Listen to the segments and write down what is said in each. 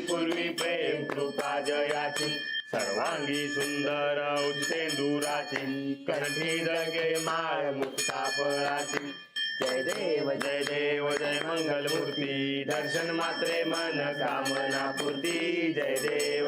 पूर्वी प्रेम कृपा जयाची सर्वांगी सुंदर उच्चेंदुराची कंठी जगे माळ मुक्ता फळाची जय देव जय मंगल मूर्ती दर्शन मात्रे मन कामना पूर्ती जय देव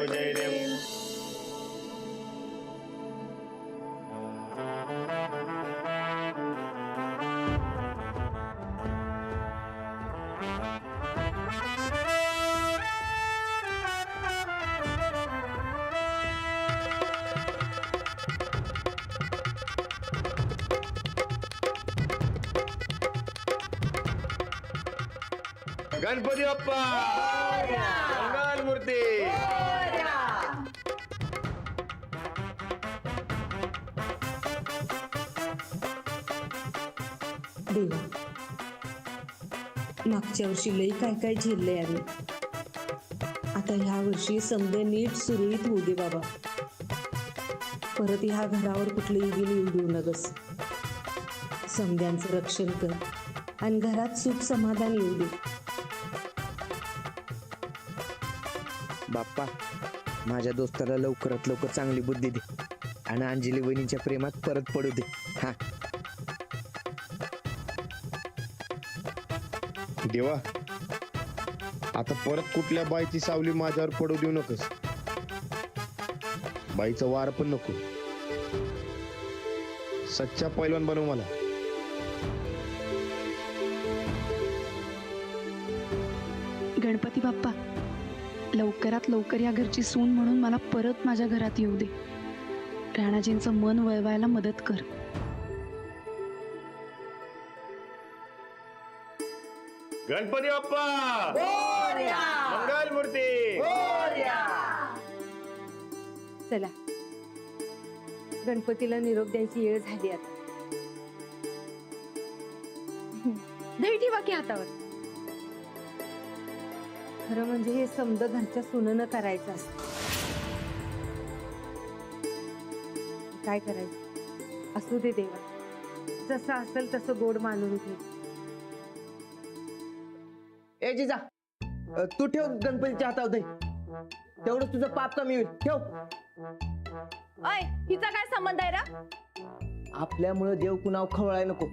गणपती बाप्पा मंगल मूर्ती देवा मागच्या वर्षी लई काय काय झेललंय आम्ही. आता ह्या वर्षी समजे नीट सुरळीत होऊ दे बाबा. परत ह्या घरावर कुठलंही बिल येऊ देऊ नगस. समद्यांचं रक्षण कर आणि घरात सुख समाधान येऊ दे. बाप्पा माझ्या दोस्ताला लवकरात लवकर चांगली बुद्धी दे आणि अंजली वहिनीच्या प्रेमात परत पडू दे. हा देवा आता परत कुठल्या बाईची सावली माझ्यावर पडू देऊ नकोस. बाईचा वार पण नको. सच्चा पैलवान बनव मला. गणपती बाप्पा लवकरात लवकर या घरची सून म्हणून मला परत माझ्या घरात येऊ दे. राणाजींचं मन वळवायला मदत कर. गणपती बाप्पा मंगल मूर्ती चला गणपतीला निरोप द्यायची वेळ झाली आता. दही ठेवा की हातावर. खरं म्हणजे हे समद घरच्या सुनेनं करायचं असतं. काय करायचं असू दे देवा. जसं असेल तसं गोड मानून घे. ए जिजा तू ठेव गणपतीच्या हातावर दे. तेवढं तुझं पाप कमी होईल. ठेव. अय हिचा काय संबंध आहे रा? आपल्यामुळे देव कुणाव खवळाय नको.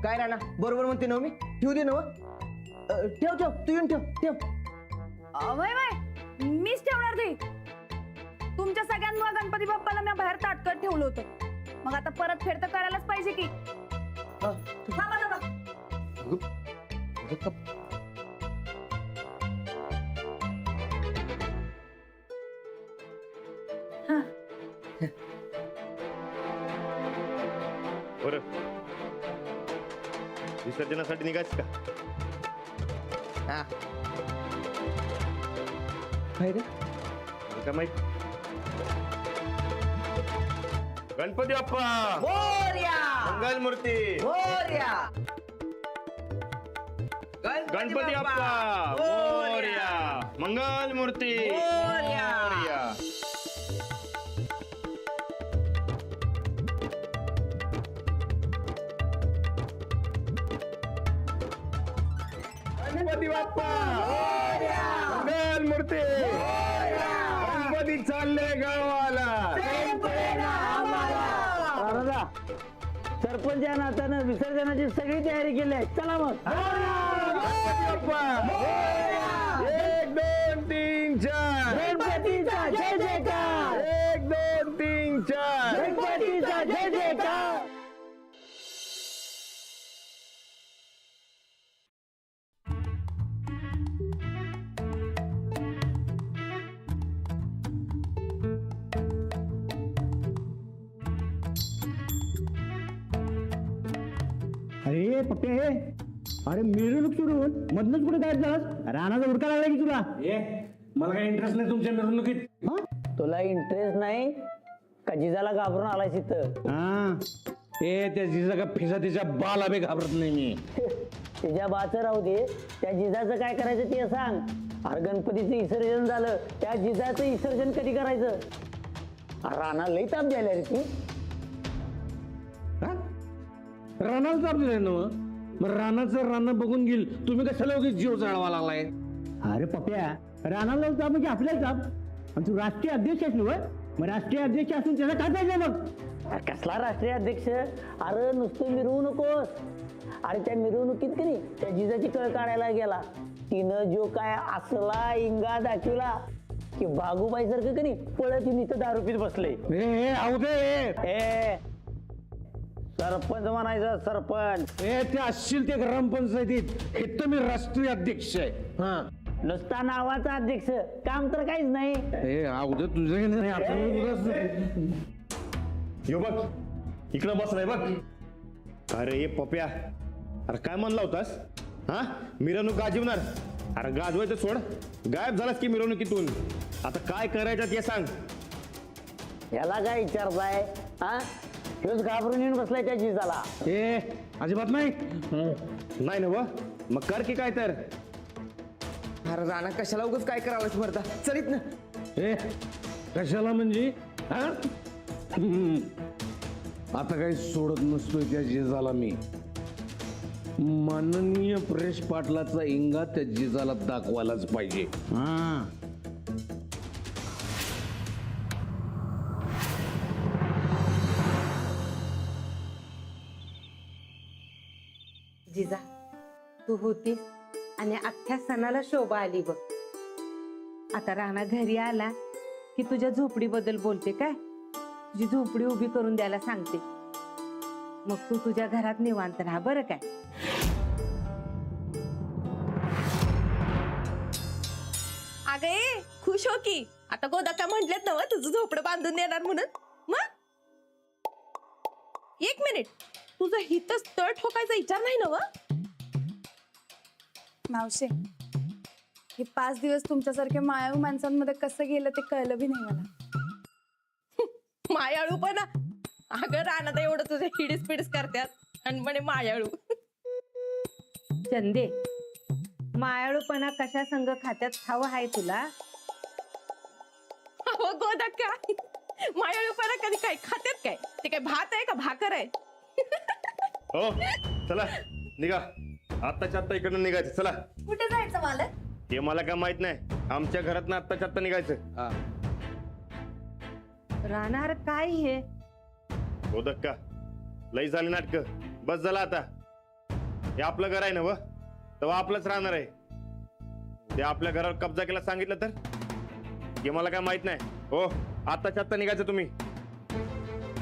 काय राणा बरोबर म्हणते ना मी. ठेवू दे ना. ठेव ठेव तू येऊन ठेव ठेव. वय मीच ठेवणार ते. तुमच्या सगळ्यांमुळे गणपती बाप्पाला मी बाहेर ताटकत ठेवलं होतं. मग आता परत फेड तर करायलाच पाहिजे की. थांबा थांबा. बरं विसर्जनासाठी निघायचं का? हा काय रे काय माहित. गणपती बाप्पा मंगल मूर्ती. गणपती बाप्पा मोरया मंगल मूर्ती मोरया. गणपती बाप्पा मंगल मूर्ती. गणपती चालले गावाला. सरपंच या नात्यानं विसर्जनाची सगळी तयारी केली आहे. चला मग. एक दोन तीन चार. गणपतीचा जय जयकार. एक दोन तीन चार. गणपतीचा जय जयकार. अरे पप्पे अरे मिरवणूक सोडून मधनच कुठे गायब झालास? रानाचा उडका लागला की तुला? मला काही इंटरेस्ट नाही तुमच्या मिरवणुकीत. तुला इंटरेस्ट नाही का जिजाला घाबरून आलाय तिथं? हा त्या जिजा का फिसा तिच्या बाला बी घाबरत नाही मी. तिच्या बाचं राहू दे. त्या जिजाचं काय करायचं ते सांग. अरे गणपतीचं विसर्जन झालं. त्या जिजाचं विसर्जन कधी करायचं? राणा लई ताप द्यायला रे तू. रानाला चाप दिलाय ना मग रानाचं रान बघून घेईल तुम्ही कशाला उगीच जीव जाळवा लागलाय. अरे पप्या रानाला चाप म्हणजे आपल्याला चाप आणि तू राष्ट्रीय अध्यक्ष आहेस ना मग राष्ट्रीय अध्यक्ष असून त्याला काय पाहिजे मग. कसला राष्ट्रीय अध्यक्ष? अरे नुसतं मिरवू नकोस. अरे त्या मिरवणुकीत की नाही त्या जिजाची कळ काढायला गेला. तिनं जो काय असला इंगा दाखवला की बागूबाई सारखं की नाही पळत नुसतं दारू पीत बसले. ए आऊ दे ए सरपंच म्हणायचं सरपंच. ए ते असशील ते ग्रामपंचायतीत हे तर मी राष्ट्रीय अध्यक्ष आहे. हा नुसता नावाचा अध्यक्ष काम तर काहीच नाही. ए आऊ दे तुझं नाही यो बघ इकडं बसलाय बघ. अरे ये पप्या, अरे काय म्हणला होतास? हा मिरवणूक गाजवणार? अरे गाजवायचं सोड, गायब झालास की मिरवणुकीतून. आता काय करायचं ते सांग. याला काय विचारताय? हा ह्योच घाबरून येऊन बसलाय त्या जिजाला. ए अजिबात नाही. नाही ना व मग कर की काय तर. अरे राणा कशाला उगाच काय करावं मरता चलित ना. ए कशाला म्हणजे हा आता काही सोडत नसतोय त्या जिजाला मी. माननीय प्रेश पाटलाचा इंगा त्या जिजाला दाखवायलाच पाहिजे. हा जिजा तू होतीस आणि अख्ख्या सणाला शोभा आली बघ. आता राणा घरी आला की तुझ्या झोपडीबद्दल बोलते काय, तुझी झोपडी उभी करून द्यायला सांगते. मग तू तुझ्या घरात निवांत राहा बरं काय. अगे खुश हो की आता गोदाका म्हटलेत ना तुझं झोपडं बांधून देणार म्हणून. मग एक मिनिट तुझं हितच तळ ठोकायचा विचार नाही ना. मावशे हे 5 दिवस तुमच्यासारख्या मायाळू माणसांमध्ये कसं गेलं ते कळलं बी नाही मला. मायाळू पण अगं रानात एवढं तुझे हिडीस पिडीस करतात आणि म्हणे मायाळू. चंदे मायाळूपणा कशा संग खात्यात हवं आहे तुला. हो गोदाका मायाळूपणा कधी काय खात्यात काय? ते काय भात आहे का भाकर आहे? हो चला निघा, आत्ताच्या आत्ता इकडनं निघायचं. चला. कुठे जायचं मालक? हे मला काय माहित नाही, आमच्या घरात ना आत्ताच्या आत्ता निघायचं. राहणार काय हे हो धक्का लई झाली नाटक, बस झाला आता. हे आपलं घर आहे ना व तेव्हा आपलंच राहणार आहे. ते आपल्या घरावर कब्जा केला सांगितलं तर हे मला काय माहित नाही. हो आत्ताच्या आत्ता निघायचं तुम्ही.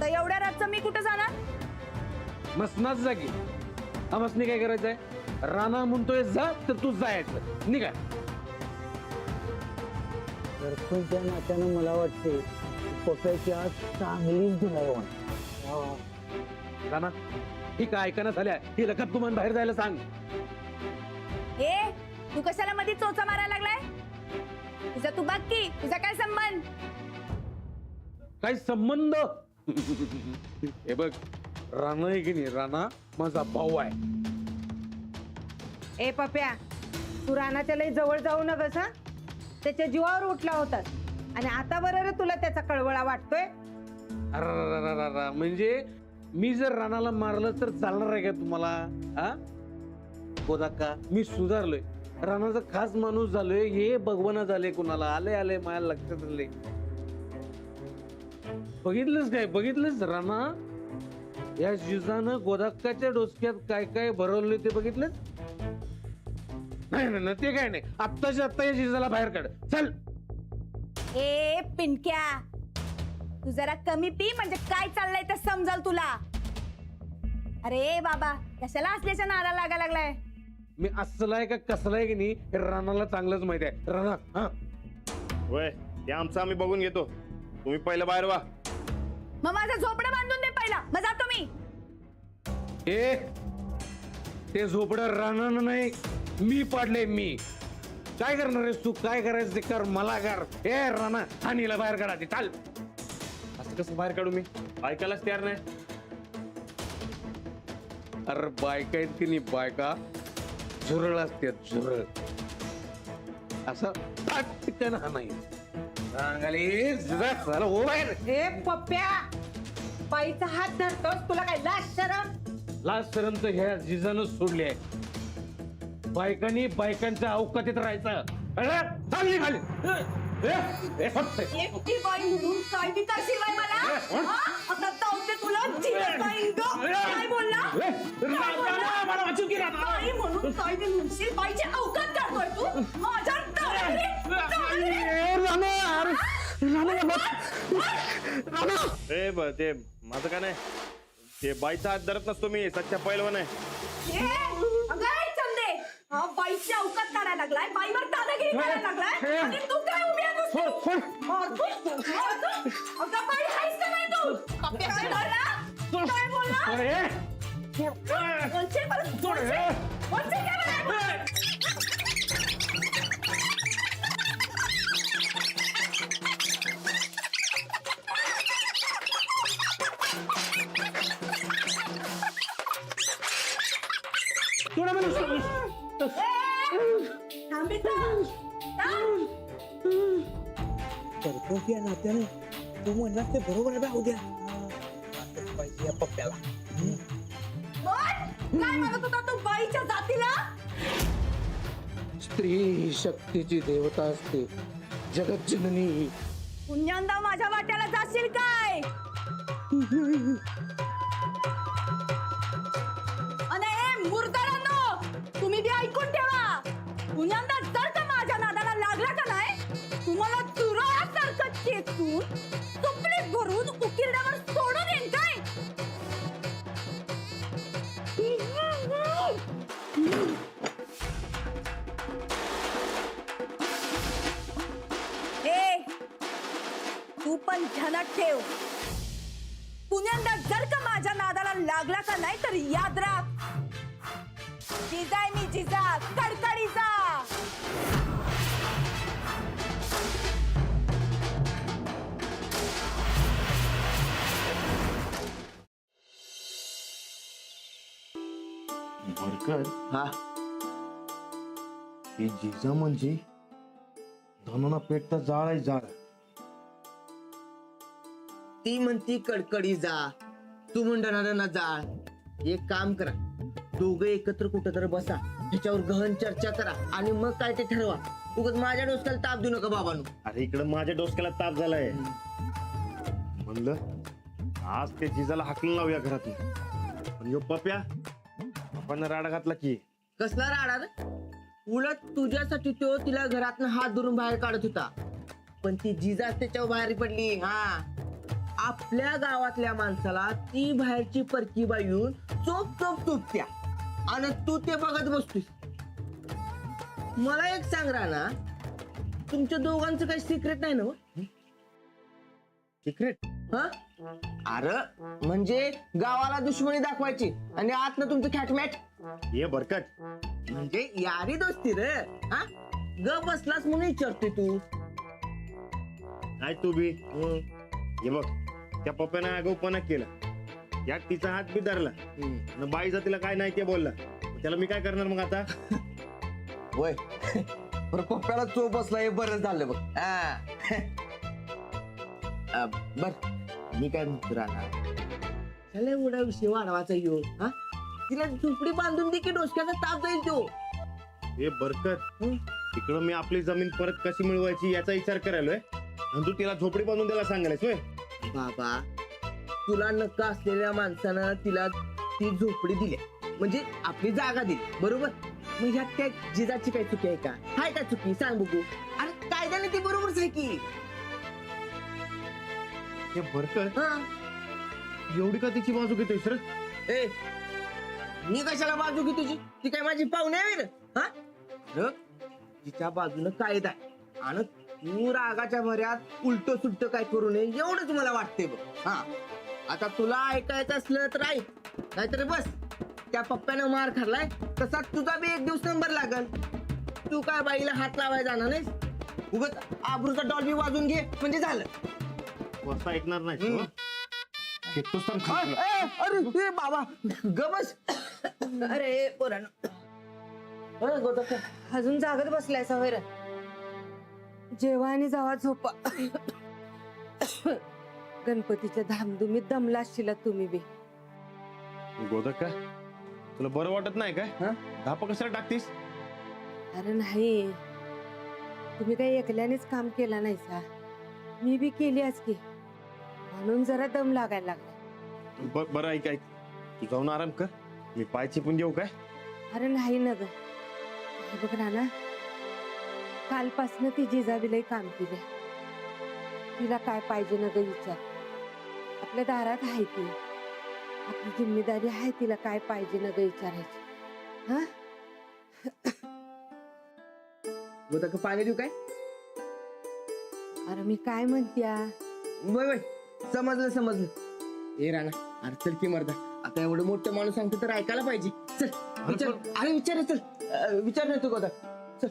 तर एवढ्या रातचं मी कुठे जाणार? मसनाच जागी आमसनी काय करायचंय. राणा म्हणतोय जा तर तू जायचं. निघा. सरपंचच्या नात्यानं मला वाटते पप्याची आज चांगलीच धुमावून. राणा ही काय ऐकणं झाल्या ही लखत गुमान बाहेर जायला सांग. ए तू कशाला मध्ये चोचा मारायला लागलाय? तुझा तू बघ की तुझा काय संबंध? काय संबंध? हे बघ राणा आहे की नाही, राणा माझा भाऊ आहे. ए पप्या तू रानाच्या लई जवळ जाऊ नकस हा. त्याच्या जीवावर उठला होतास आणि आता बरोबर तुला त्याचा कळवळा वाटतोय. अररररररर, म्हणजे मी जर राणाला मारलं तर चालणार आहे का तुम्हाला? हा गोदाका मी सुधारलोय, राणाचा खास माणूस झालोय हे भगवाना झाले. कुणाला आले आले माझ्या लक्षात आले. बघितलंच काय बघितलंच राणा या जिजानं गोदाकाच्या डोसक्यात काय काय भरवले ते बघितलं. नाही नाही ते काय नाही. आत्ताच्या आत्ता या जिजाला बाहेर काढ चल. ए पिंक्या तू जरा कमी पी म्हणजे काय चाललंय ते समजाल तुला. अरे बाबा कशाला असल्याच्या नारा लागा लागलाय. मी असलाय का कसलाय की नाही हे राणाला चांगलंच माहित आहे. राणा हा होय ते आमचं आम्ही बघून घेतो, तुम्ही पहिलं बाहेर वा. मग माझं झोपडं बांधून दे पहिला, मग जातो मी. ए ते झोपडं राणानं नाही मी पाडले. मी काय करणार आहेस तू? काय करायचं ते कर, मला कर. ए राणा हानीला बाहेर काढा ते चाल. असं कसं बाहेर काढू मी? ऐकायलाच तयार नाही. अरे बायका आहेत की नाही बायका झुरळ असतात झुरळ. असं पटकन हा नाही सांगाली चला हो बाहेर. ए पप्प्या बाईचा हात धरतोस तुला काय लाज शरम? लाज शरम तर ह्या जिजानं सोडली आहे. बायकांनी बायकांच्या अवकातीत राहायचं. कळलं? चालली खाली. एकटी बाई म्हणून काय बी करशील बाई मला? हा? आता जाऊदे तुला जिवंत बाई गं. काय बोलला? काय बोलला? मला वाचून गेला. बाई म्हणून काय बी म्हणशील? बाईची अवकात काढतोय तू? माझ्या दाराने? ते माझं काय नाही, ते बाईचा हात धरत नसतो मी, सच्चा पैलवान आहे. अगं ए चंदे, हा बाईची अवकात काढायला लागलाय, बाईवर दादागिरी करायला लागलाय आणि तू काय उभी आहे नुसती? अगं बाई आहेस का नाही तू? काय बोलला? काय बोलला? बोलशील परत? बोलशील का मला? थांब इथं. थांब. सरपंच या नात्याने तू म्हणलास ते बरोबर आहे बा उद्या पाहिजे या पप्प्याला. बोल. काय म्हणत होता तू बाईच्या जातीला? स्त्री ही शक्तीची देवता असते, जगत जननी. पुण्यांदा माझ्या वाट्याला जाशील काय? अरे मुर्दारांनो, तुम्ही बी ऐकून ठेवा. पुण्यांदा जर का माझ्या नादाला लागला का नाही, तुम्हाला तुरळासारखं चेचून सुपलीत भरून उकिरड्यावर सोडून येईन काय? ए, तू पण ध्यानात ठेव. पुण्यांदा जर का माझ्या नादाला लागला का नाही तर याद राख, जिजाय मी जिजा कडकडीचा. बरकत, हा ही जिजा म्हणजे धनाना पेटता जाळ आहे, जाळ. ती म्हणती कडकडी जा, तू म्हणणार जाळ. एक काम करा, दोघं एकत्र कुठं तर बसा, त्याच्यावर गहन चर्चा करा आणि मग काय ते ठरवा. उगाच माझ्या डोसक्याला ताप देऊ नका बाबांनो. अरे इकडं माझ्या डोसक्याला ताप झालाय. म्हणलं आज ते जिजाला हाकलून लावूया घरातून. पण यो पप्या, पप्पानं राडा घातला की. कसला राडा रे? उलट तुझ्यासाठी तो तिला घरातनं हात धरून बाहेर काढत होता, पण ती जिजा त्याच्यावर बाहेर पडली. हा, आपल्या गावातल्या माणसाला ती बाहेरची परकी बाई येऊन चोप चोप चोपत्या आणि तू ते बघत बसतोस. मला एक सांग राणा, तुमच्या दोघांचं काही सिक्रेट नाही ना? सिक्रेट? हा, अरे म्हणजे गावाला दुश्मनी दाखवायची आणि आतनं तुमचं खॅटमॅट. ये बरकत, म्हणजे यारी दोस्ती रे. हा, ग बसलास म्हणून विचारतोय तू. काय तू बी हे बघ, त्या पप्प्यानं आगाऊपणा केला, यात तिचा हात बी धरला आणि बाईचा तिला काय नाही ते बोलला. त्याला मी काय करणार मग आता? वय बरं, पप्प्याला चोप बसला हे बरं झालं बघ. बर, मी काय म्हणतो राणा, त्याला एवढा विषय वाढवायचा येऊ. हा, तिला झोपडी बांधून दे की डोसक्याचा ताप जाईल तो. हे बरकत, तिकडं मी आपली जमीन परत कशी मिळवायची याचा विचार करायलोय आणि तू तिला झोपडी बांधून द्यायला सांगायलास होय? बाबा, तुला नक्का असलेल्या माणसानं तिला ती झोपडी दिली म्हणजे आपली जागा दिली, बरोबर? मग ह्यात काय जिजाची काय चुकी आहे का? हाय का चुकी? सांग बघू. अरे कायद्याने ती बरोबरच आहे की. हे बरकत, हा, एवढी का तिची बाजू घेतोयस रे? ए, मी कशाला बाजू घे तुझी? ती काय माझी पाहुणे आहे रे? हा, अरे, तिच्या बाजूनं कायदा आहे आणि तू रागाच्या भऱ्यात उलट सुलट काय करू नये एवढंच मला वाटतंय बघ. हा, आता तुला ऐकायचं असलं तर ऐक, नाहीतर बस. त्या पप्प्यानं मार खाल्लाय तसा तुझा बी एक दिवस नंबर लागल. तू काय बाईला हात लावायला जाणार नाहीस, उगाच आबरूचा डॉल बी वाजून घे म्हणजे झालं. असं ऐकणार नाही. खेळतोस तर खा तुला. अरे ए बाबा, गबस. अरे पोरांनो, अजून जागत बसलाय सवय. जेव्हा आणि जावा झोपा. गणपतीच्या धामधुमीत दमला असशीला तुम्ही बी. गोदक का तुला बरं वाटत नाही काय हा? धापा कशाला टाकतीस? अरे नाही, तुम्ही काही एकल्यानेच काम केलं नाही सा, मी बी केली आज की, म्हणून जरा दम लागायला लागला. बरं ऐक ऐक, तू जाऊन आराम कर, मी पाय चिपून देऊ काय? अरे नाही ना ग, हे बघ राणा, कालपासनं ती जिजाबीलाही काम केले. तिला काय पाहिजे ना ग विचार, आपल्या दारात आहे ती, आपली जिम्मेदारी आहे तिला काय पाहिजे ना ग विचारायची. हा गोदक्का पाणी देऊ काय? अरे मी काय म्हणत्या, वय समजलं समजलं. ए राणा, अरे चल की मर्दा, आता एवढं मोठं माणूस सांगतो तर ऐकायला पाहिजे. चल विचार, अरे विचार चल, विचार नाही तू गोदक, चल.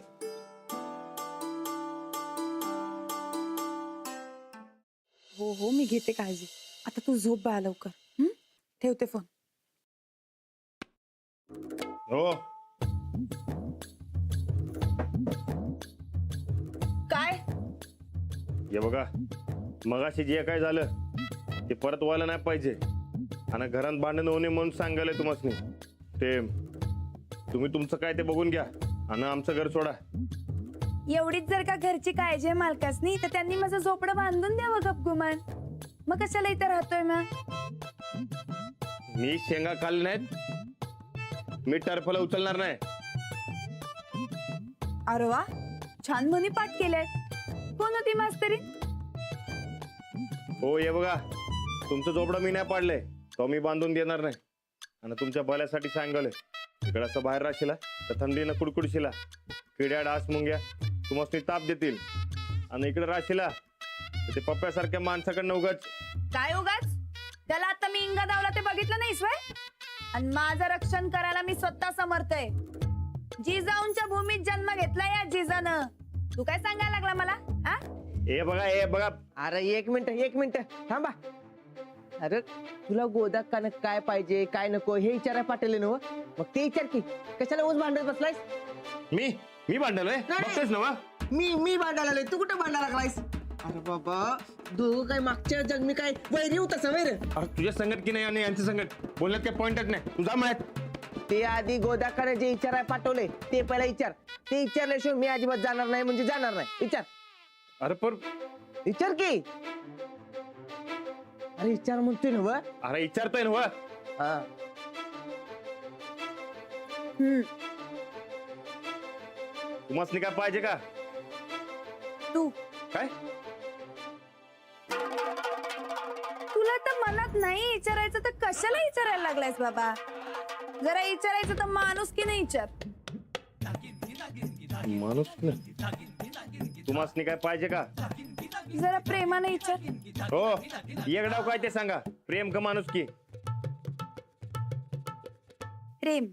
हो हो, मी घेते काळजी. आता तू झोप बाळा लवकर. ठेवते फोन. हो काय हे बघा, मगाशी जे काय झालं ते परत व्हायला नाही पाहिजे, आणि घरात भांडण होऊ नये म्हणून सांगायला तुम्हाला. ते तुम्ही तुमचं काय ते बघून घ्या आणि आमचं घर सोडा. एवढीच जर का घरची काळजी आहे मालकासनी, तर त्यांनी माझं झोपडं बांधून द्यावं गपगुमान. मग कशाला इथं राहतोय मग? मी शेंगा खाल्ले नाहीत, मी टर्फला उचलणार नाही. अरे वा, छान म्हणी पाठ केल्यात. कोण होती मास्तरी? हो हे बघा, तुमचं झोपडं मी नाही पाडलंय, तो मी बांधून देणार नाही. आणि तुमच्या भल्यासाठी सांगले, इकडं असं बाहेर राहशीला तर थंडीनं कुडकुडशीला, किड्या डास मुंग्या तुम्हाला ताप देतील. आणि इकडे राहशीला तर ते पप्प्यासारख्या माणसाकडनं उगाच. काय उगाच? त्याला आता मी इंगा दावला ते बघितलं नाहीस वय? आणि माझं रक्षण करायला मी स्वतः समर्थ आहे. जिजाऊंच्या भूमीत जन्म घेतला या जिजानं. तू काय सांगायला लागला मला? आ? हे बघा. अरे एक मिनिट थांबा. अरे तुला गोदक्कानं काय पाहिजे काय नको हे विचारायला पाठवले ना, मग ते विचार की, कशाला ऊस भांडत बसलायस? मी भांडलोय? बघतोयस ना वा? मी भांडायला आलोय, तू कुठं भांडायला लागलायस? अरे बाबा, दोघं काय मागच्या जग मी काय वैरी होता सवय रे? अरे तुझ्या संगत की नाही आणि यांच्या संगत बोलण्यात काय पॉइंटच नाही. तुझा म्हणत ते आधी गोदाकाने जे विचारायला पाठवले ते पहिला विचार. ते विचारल्याशिवाय मी अजिबात जाणार नाही, म्हणजे जाणार नाही. विचार. अरे पण विचार की. अरे विचार म्हणतोय ना व? अरे विचारतोय ना वा? हा. तुम्हाला काय पाहिजे का? तू काय तुला तर मनात नाही विचारायचं तर कशाला विचारायला लागलायस बाबा? जरा विचारायचं तर माणूस की नाही विचार. माणूस तुम्हाला काय पाहिजे का? जरा प्रेमाने विचार. हो, एक डाव काय ते सांगा, प्रेम का माणूस की? प्रेम.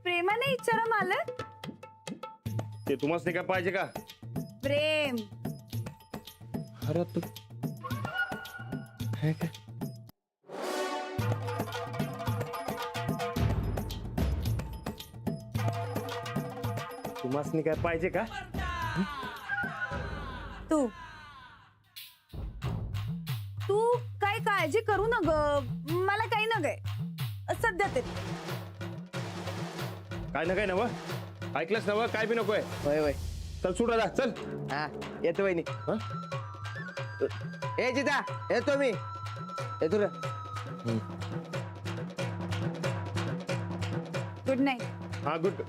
प्रेमाने विचारा मालक. ते तुम्हाला काय पाहिजे का? प्रेम. अरे तू काय तुम्हाला काय पाहिजे का? तू काय काळजी करू न ग, मला काही न गे सध्या तरी. काय ना काय नव ऐकलंच नव, काय बी नकोय. वय चल सुट जा, चल. हा येतो वहिनी. हं? ए जिजा येतो मी. येतो रे. Good night. हा गुड.